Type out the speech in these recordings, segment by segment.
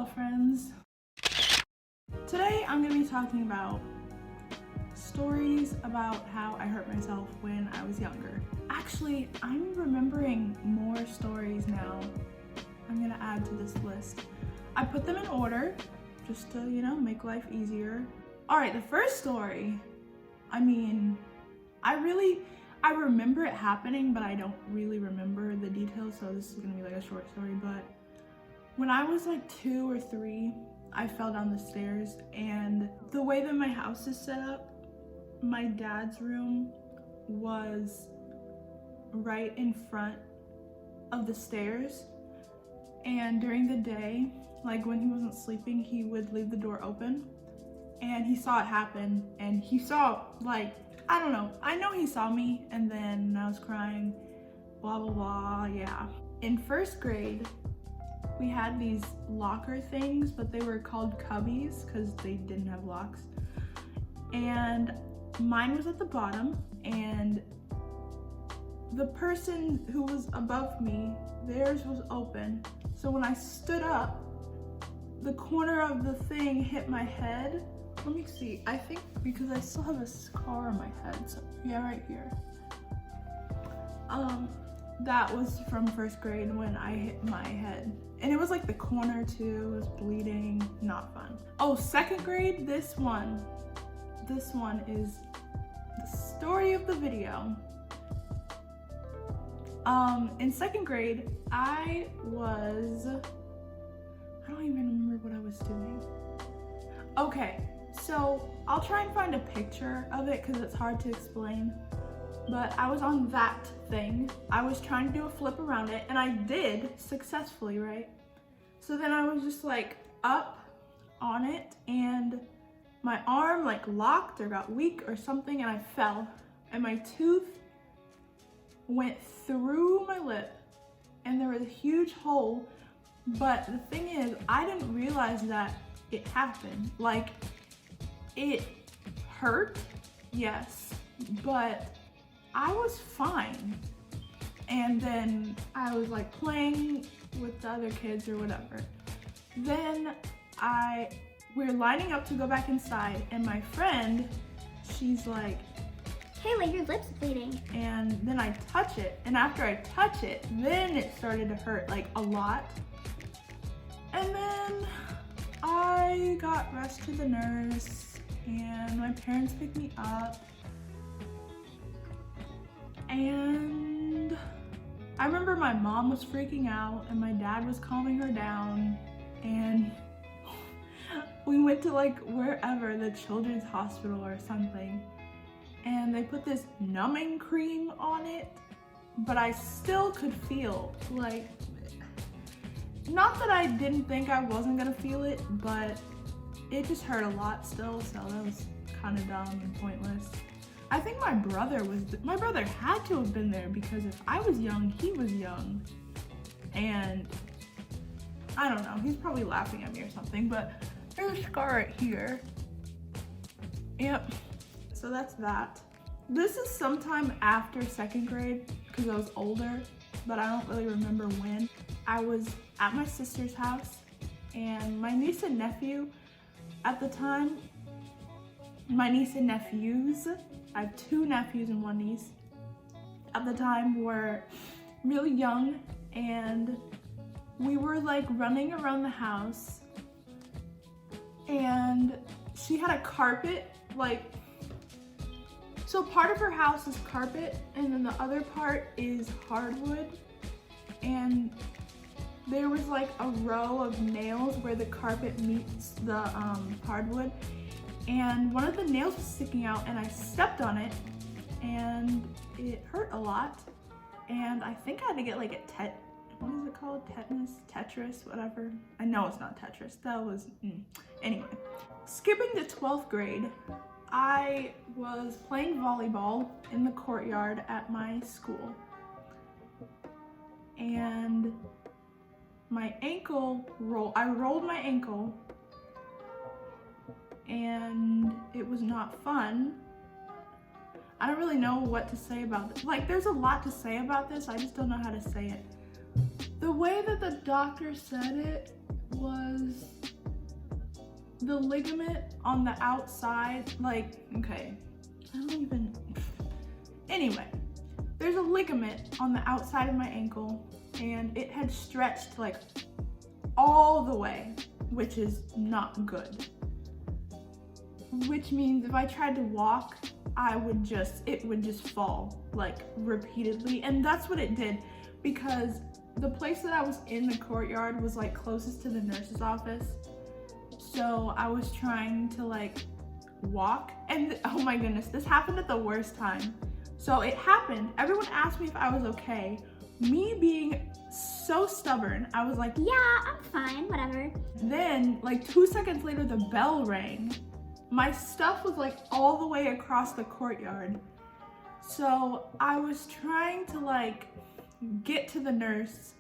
Hello friends. Today I'm going to be talking about stories about how I hurt myself when I was younger. Actually, I'm remembering more stories now. I'm going to add to this list. I put them in order just to, make life easier. Alright, the first story, I remember it happening, but I don't really remember the details, so this is going to be like a short story, but when I was like 2 or 3, I fell down the stairs, and the way that my house is set up, my dad's room was right in front of the stairs, and during the day, like when he wasn't sleeping, he would leave the door open, and he saw it happen, and he saw, like, I don't know, I know he saw me, and then I was crying, blah blah blah, yeah. In first grade, we had these locker things, but they were called cubbies because they didn't have locks. And mine was at the bottom, and the person who was above me, theirs was open. So when I stood up, the corner of the thing hit my head. Let me see, I think because I still have a scar on my head, so yeah, right here. That was from first grade when I hit my head. And it was like the corner too, it was bleeding, not fun. Oh, second grade, this one is the story of the video. In second grade, I don't even remember what I was doing. Okay, so I'll try and find a picture of it because it's hard to explain. But I was on that thing. I was trying to do a flip around it, and I did successfully, right? So then I was just like up on it, and my arm like locked or got weak or something, and I fell, and my tooth went through my lip, and there was a huge hole. But the thing is, I didn't realize that it happened. Like, it hurt, yes, but I was fine. And then I was like playing with the other kids or whatever. Then we're lining up to go back inside, and my friend, she's like, Kayla, your lip's bleeding. And then I touch it, and after I touch it, then it started to hurt like a lot. And then I got rushed to the nurse, and my parents picked me up. And I remember my mom was freaking out, and my dad was calming her down, and we went to like wherever, the children's hospital or something, and they put this numbing cream on it, but I still could feel, like, not that I didn't think I wasn't gonna feel it, but it just hurt a lot still, so that was kind of dumb and pointless. I think my brother had to have been there, because if I was young, he was young. And I don't know, he's probably laughing at me or something, but there's a scar right here. Yep, so that's that. This is sometime after second grade, because I was older, but I don't really remember when. I was at my sister's house, and my niece and nephew at the time, my niece and nephews, I have 2 nephews and 1 niece, at the time were really young, and we were like running around the house, and she had a carpet, like, so part of her house is carpet, and then the other part is hardwood, and there was like a row of nails where the carpet meets the hardwood, and one of the nails was sticking out, and I stepped on it, and it hurt a lot, and I think I had to get like what is it called? Tetris, whatever. I know it's not Tetris, that was, Anyway, skipping to 12th grade, I was playing volleyball in the courtyard at my school, and I rolled my ankle, and it was not fun. I don't really know what to say about this. Like, there's a lot to say about this, I just don't know how to say it. The way that the doctor said it was the ligament on the outside, like, okay, I don't even, anyway, there's a ligament on the outside of my ankle and it had stretched like all the way, which is not good. Which means if I tried to walk, it would just fall like repeatedly. And that's what it did, because the place that I was in, the courtyard, was like closest to the nurse's office. So I was trying to like walk, and oh my goodness, this happened at the worst time. So it happened, everyone asked me if I was okay. Me being so stubborn, I was like, yeah, I'm fine, whatever. Then like 2 seconds later, the bell rang. My stuff was like all the way across the courtyard. So I was trying to like get to the nurse.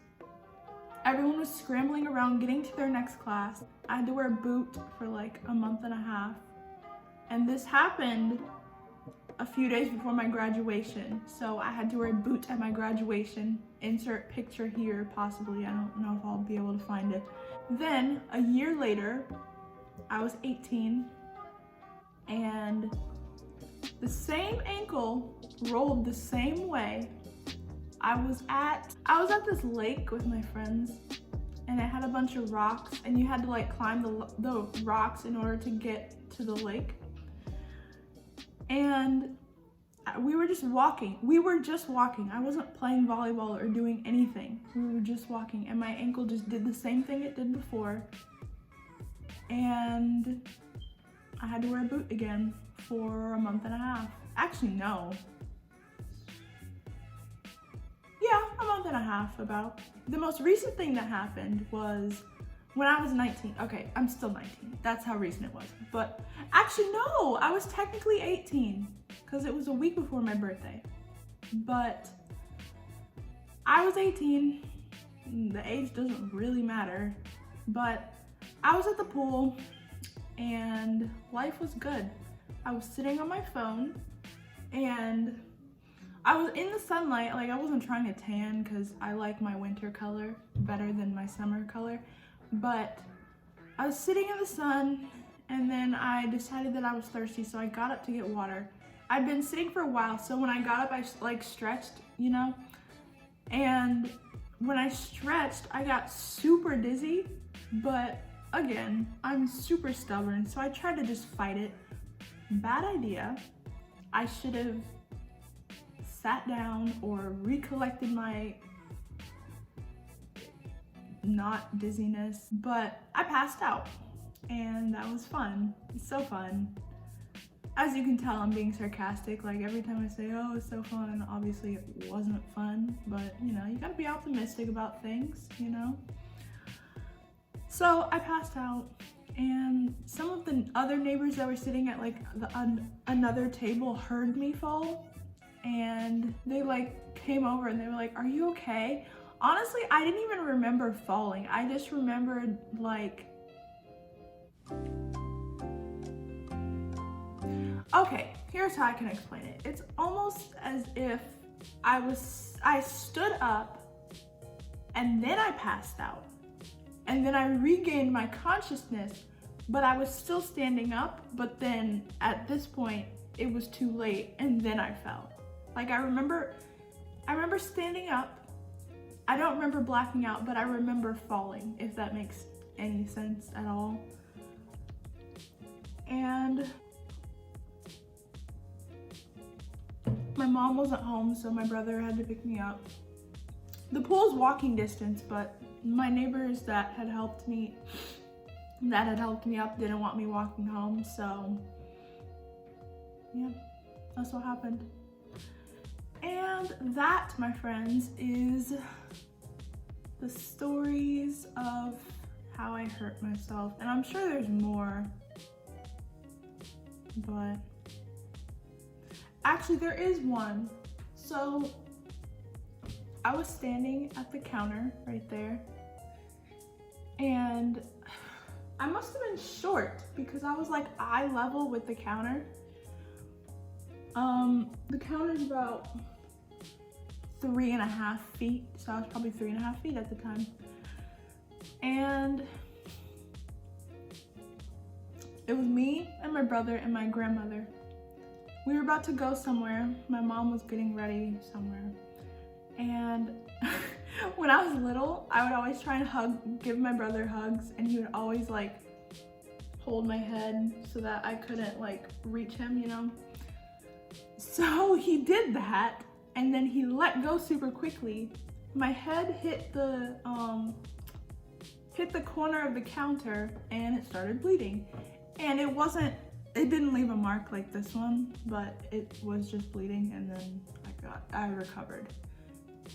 Everyone was scrambling around getting to their next class. I had to wear a boot for like a month and a half. And this happened a few days before my graduation. So I had to wear a boot at my graduation. Insert picture here, possibly. I don't know if I'll be able to find it. Then a year later, I was 18 and the same ankle rolled the same way. I was at this lake with my friends, and it had a bunch of rocks, and you had to like climb the rocks in order to get to the lake. And we were just walking. I wasn't playing volleyball or doing anything. We were just walking, and my ankle just did the same thing it did before. And I had to wear a boot again for a month and a half. Actually, no. Yeah, a month and a half about. The most recent thing that happened was when I was 19. Okay, I'm still 19. That's how recent it was. But actually, no, I was technically 18 because it was a week before my birthday. But I was 18. The age doesn't really matter. But I was at the pool and life was good. I was sitting on my phone and I was in the sunlight. Like, I wasn't trying to tan because I like my winter color better than my summer color. But I was sitting in the sun, and then I decided that I was thirsty, so I got up to get water. I'd been sitting for a while, so when I got up, I like stretched, you know? And when I stretched, I got super dizzy, but again, I'm super stubborn, so I tried to just fight it. Bad idea. I should have sat down or recollected my not dizziness, but I passed out, and that was fun. It's so fun. As you can tell, I'm being sarcastic. Like, every time I say, oh, it's so fun, obviously it wasn't fun, but you know, you gotta be optimistic about things, you know? So I passed out, and some of the other neighbors that were sitting at like another table heard me fall, and they like came over and they were like, are you okay? Honestly, I didn't even remember falling. I just remembered like, okay, here's how I can explain it. It's almost as if I stood up and then I passed out. And then I regained my consciousness, but I was still standing up, but then at this point it was too late and then I fell. Like, I remember standing up. I don't remember blacking out, but I remember falling, if that makes any sense at all. And my mom wasn't home, so my brother had to pick me up. The pool's walking distance, but my neighbors that had helped me up didn't want me walking home, so yeah, that's what happened. And that, my friends, is the stories of how I hurt myself. And I'm sure there's more, but actually there is one. So I was standing at the counter right there, and I must have been short because I was like eye level with the counter. The counter's about 3.5 feet, so I was probably 3.5 feet at the time. And It was me and my brother and my grandmother. We were about to go somewhere. My mom was getting ready somewhere. And when I was little, I would always try and give my brother hugs, and he would always like hold my head so that I couldn't like reach him, you know? So he did that, and then he let go super quickly. My head hit the corner of the counter, and it started bleeding. And it didn't leave a mark like this one, but it was just bleeding, and then I recovered.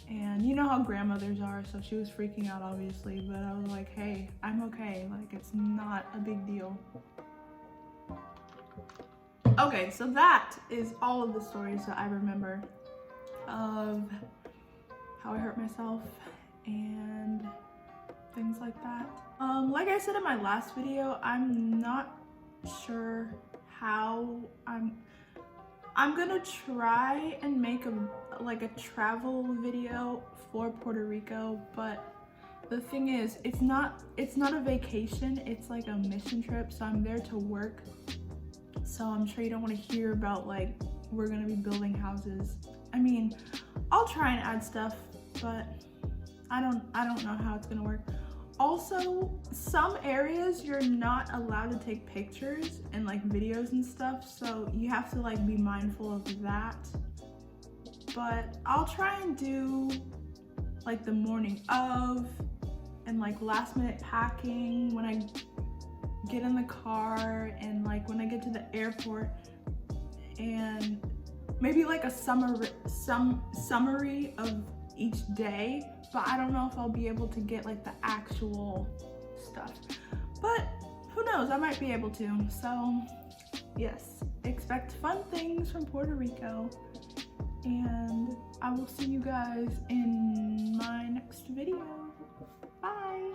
And you know how grandmothers are, so she was freaking out obviously, but I was like, hey, I'm okay, like it's not a big deal. Okay, so that is all of the stories that I remember of how I hurt myself and things like that. Like I said in my last video, I'm not sure how I'm gonna try and make a travel video for Puerto Rico, but the thing is, it's not a vacation, it's like a mission trip, so I'm there to work. So I'm sure you don't want to hear about like we're gonna be building houses. I mean, I'll try and add stuff, but I don't know how it's gonna work. Also, some areas you're not allowed to take pictures and like videos and stuff, so you have to like be mindful of that. But I'll try and do like the morning of and like last minute packing when I get in the car and like when I get to the airport, and maybe like a summary of each day. But I don't know if I'll be able to get like the actual stuff, but who knows, I might be able to. So yes, expect fun things from Puerto Rico, and I will see you guys in my next video. Bye.